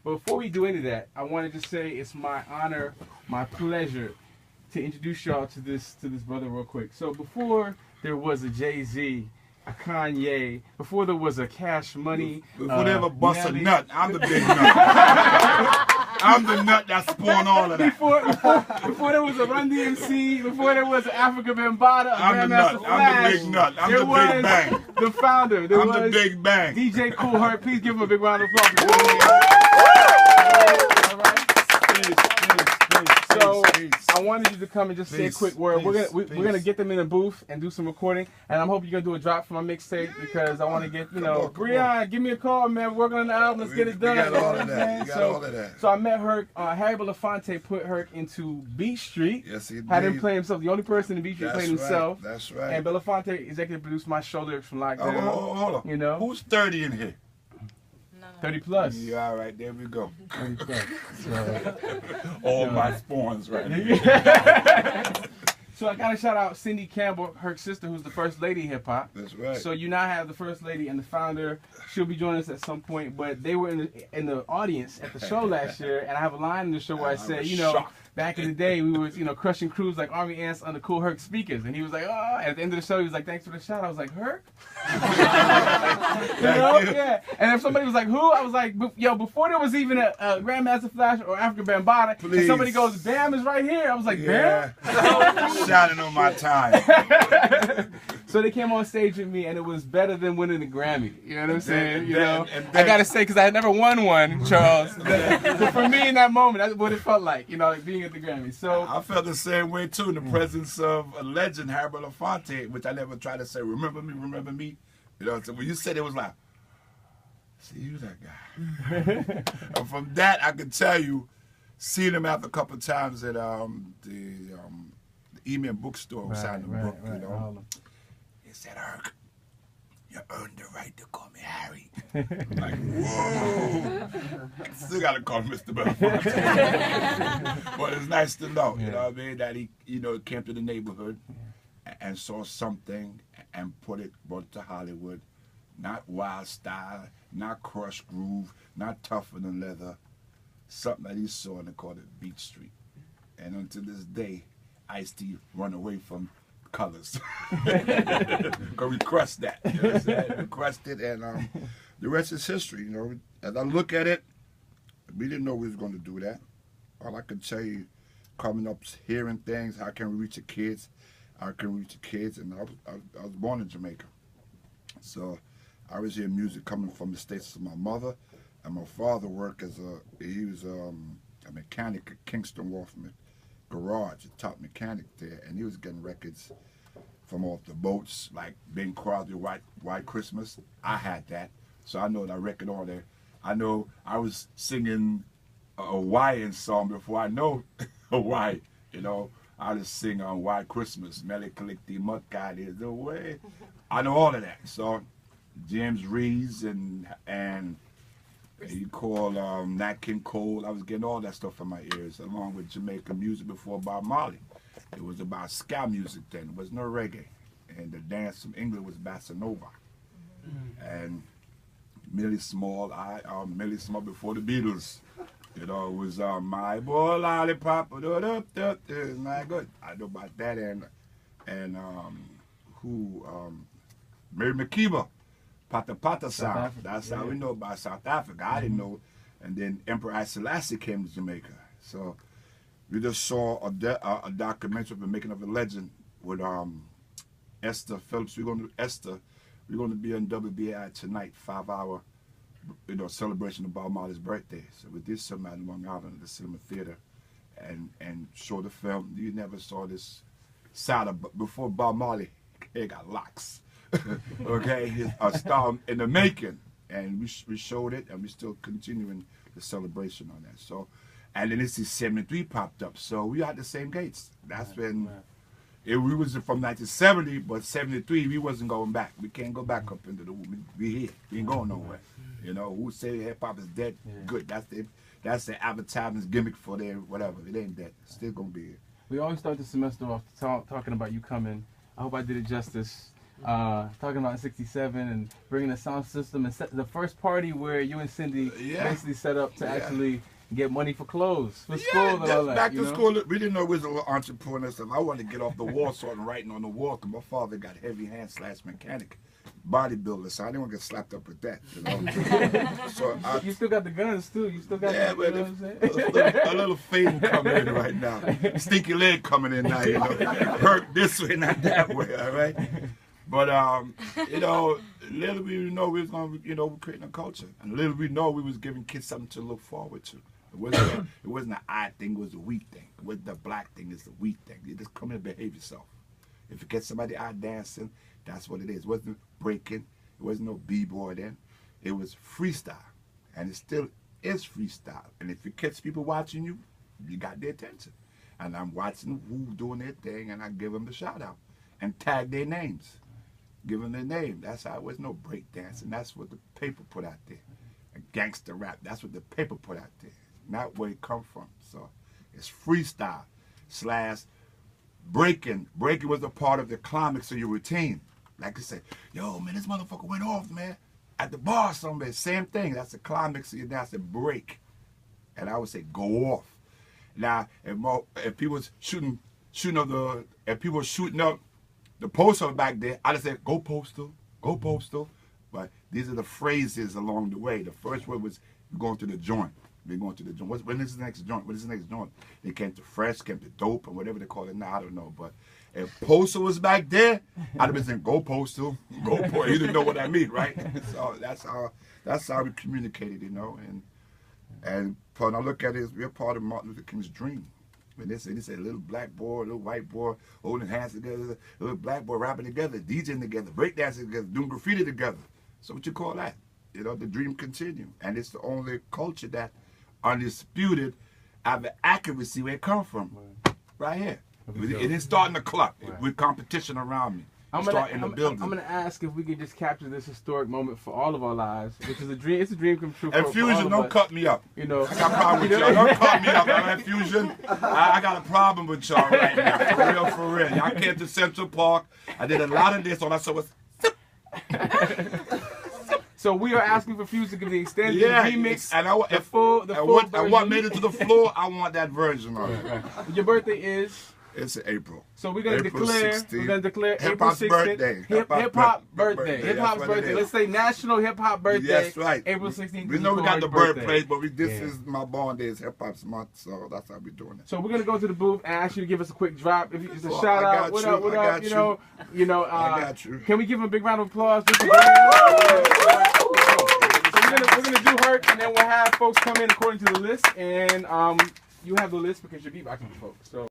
But before we do any of that, I wanted to say it's my honor, my pleasure to introduce y'all to this brother real quick. So before there was a Jay-Z, a Kanye, before there was a Cash Money, before they ever bust a nut, I'm the big nut. I'm the nut that spawned all of that. Before there was a Run DMC, before there was an Africa Bambaataa, I'm the nut. I'm the big nut. I'm the Big Bang. The founder. I'm the Big Bang. DJ Kool Herc. Please give him a big round of applause. All right. So I wanted you to come and just say a quick word. We're gonna get them in the booth and do some recording, and I'm hoping you're gonna do a drop for my mixtape because I want to get Breon, give me a call, man. We're working on the album. Let's get it done. We got all of that. All of that. So I met Herc. Harry Belafonte put Herc into Beat Street. Yes, he did. Had him play himself. The only person in Beat Street playing himself. That's right. And Belafonte executive produced my show lyrics from Lockdown. Hold on. You know, who's 30 in here? 30 plus. Yeah, all right, there we go. 30 plus. So, all my spawns right here. So I gotta shout out Cindy Campbell, Herc's sister, who's the first lady of hip hop. That's right. So you now have the first lady and the founder. She'll be joining us at some point, but they were in the audience at the show last year, and I have a line in the show where I said, back in the day we was crushing crews like army ants on the Kool Herc speakers, and he was like, oh. And at the end of the show he was like, thanks for the shout. I was like, Herc. Yeah. And if somebody was like, who? I was like, yo, before there was even a Grandmaster Flash or Africa Bambaataa, and somebody goes, Bam is right here. I was like, Bam. Shining on my time. So they came on stage with me, and it was better than winning the Grammy. You know what I'm saying? I gotta say, because I had never won one, Charles. So for me in that moment, that's what it felt like. Like being at the Grammy. So I felt the same way too in the presence of a legend, Harry Belafonte, which I never tried to say, remember me. So when you said it was like, see, you that guy. And from that, I can tell you, seeing him after a couple of times at the Email bookstore, signing the book, he said, Herc, you earned the right to call me Harry. I'm like, whoa. Still got to call him Mr. Belafonte. But it's nice to know, you know what I mean, that he, came to the neighborhood and saw something and brought it to Hollywood. Not wild style, not crush groove, not tougher than leather. Something that he saw and they called it Beat Street. And until this day, Ice-T run away from colors. Because we crushed that. You know what I'm saying? We crushed it, and the rest is history. As I look at it, we didn't know we was going to do that. All I can tell you, coming up, hearing things, how can we reach the kids? How can we reach the kids? And I was born in Jamaica. So I was hearing music coming from the States of my mother, and my father worked he was a mechanic at Kingston Wharf Garage, a top mechanic there, and he was getting records from off the boats, like Bing Crosby, White Christmas. I had that, so I know that record all there. I know I was singing a Hawaiian song before I know Hawaii, I just sing on White Christmas, Mele Kalikti Mutkad is the way. I know all of that. So James Reeves and you call Nat King Cole, I was getting all that stuff in my ears, along with Jamaican music before Bob Marley. It was about ska music then. There was no reggae. And the dance from England was Bossa Nova. And Millie Small before the Beatles. It was My Boy Lollipop. My good. I know about that. And Mary McKeever. Pata Pata sound. That's how we know about South Africa. I didn't know. And then Emperor Haile Selassie came to Jamaica. So we just saw a documentary of the making of a legend with Esther Phillips. We're going to be on WBI tonight, 5-hour, celebration of Bob Marley's birthday. So we did something at Long Island at the Cinema Theater and show the film. You never saw this side of before Bob Marley got locks. Okay, a star in the making, and we showed it, and we're still continuing the celebration on that. So, and then this is 73 popped up, so we had the same gates. That's when we was from 1970, but 73 we wasn't going back. We can't go back up into the we here. We ain't going nowhere. Who say hip hop is dead? Good. That's the advertising gimmick for their whatever. It ain't dead. It's still gonna be here. We always start the semester off talking about you coming. I hope I did it justice. talking about '67 and bringing the sound system and the first party where you and Cindy basically set up to actually get money for clothes for school and all that. Back to school, we didn't know we was a little entrepreneur stuff. I wanted to get off the wall, starting writing on the wall, because my father got heavy hand / mechanic, bodybuilder, so I didn't want to get slapped up with that. You know? So you still got the guns too. You still got but a little fading coming in right now. Stinky leg coming in now. You know, hurt this way, not that way. All right. But you know, little we know we was gonna, you know, creating a culture, and little we know we was giving kids something to look forward to. It wasn't an I thing, it was a we thing. It wasn't the black thing, it's the we thing. You just come in and behave yourself. If you get somebody out dancing, that's what it is. It wasn't breaking, it wasn't no b-boy then. It was freestyle, and it still is freestyle. And if you catch people watching you, you got their attention. And I'm watching who doing their thing, and I give them the shout out and tag their names. Give them their name. That's how it was. No break dancing. That's what the paper put out there. A gangster rap. That's what the paper put out there. Not where it come from. So it's freestyle / breaking. Breaking was a part of the climax of your routine. Like I say, yo, man, this motherfucker went off, man. At the bar somewhere. Same thing. That's the climax of your dance. A break. And I would say go off. Now, if people was shooting up if people were shooting up the poster back there, I'd have said, go postal, go postal. But these are the phrases along the way. The first word was, we're going to the joint. We're going to the joint. When is the next joint? What is the next joint? They came to fresh, came to dope, or whatever they call it now. I don't know. But if postal was back there, I'd have been saying, go postal, go postal. You didn't know what I mean, right? So that's how we communicated, you know. And when I look at it, we're part of Martin Luther King's dream. When they say a little black boy, a little white boy holding hands together, a little black boy rapping together, DJing together, breakdancing together, doing graffiti together. So what you call that? You know, the dream continue. And it's the only culture that undisputed have the accuracy where it come from. Right here. It didn't start in the club with competition around me. I'm gonna ask if we could just capture this historic moment for all of our lives, which is a dream. It's a dream come true. And Fusion, don't cut me up. You know, I got a problem with y'all. Don't cut me up, man. Fusion, I got a problem with y'all right now. For real. Y'all came to Central Park. I did a lot of this. All I saw was. So we are asking for Fusion to give the extended remix, and the full version. And what made it to the floor? I want that version of it. Your birthday is. It's April. So we're gonna declare. 16th. We're gonna declare Hip April Hop's 16th. birthday. Hip Hop birthday. Hip Hop's birthday. Let's say National Hip Hop Birthday. That's right. April 16th. We know we got the birthplace, but this is my born day. Is Hip Hop's month, so that's how we're doing it. So we're gonna go to the booth and ask you to give us a quick drop. If you just a shout out. What up? What up? You know. I got you. Can we give him a big round of applause? So we're gonna do Herc, and then we'll have folks come in according to the list, and you have the list because you're beatboxing for folks. So.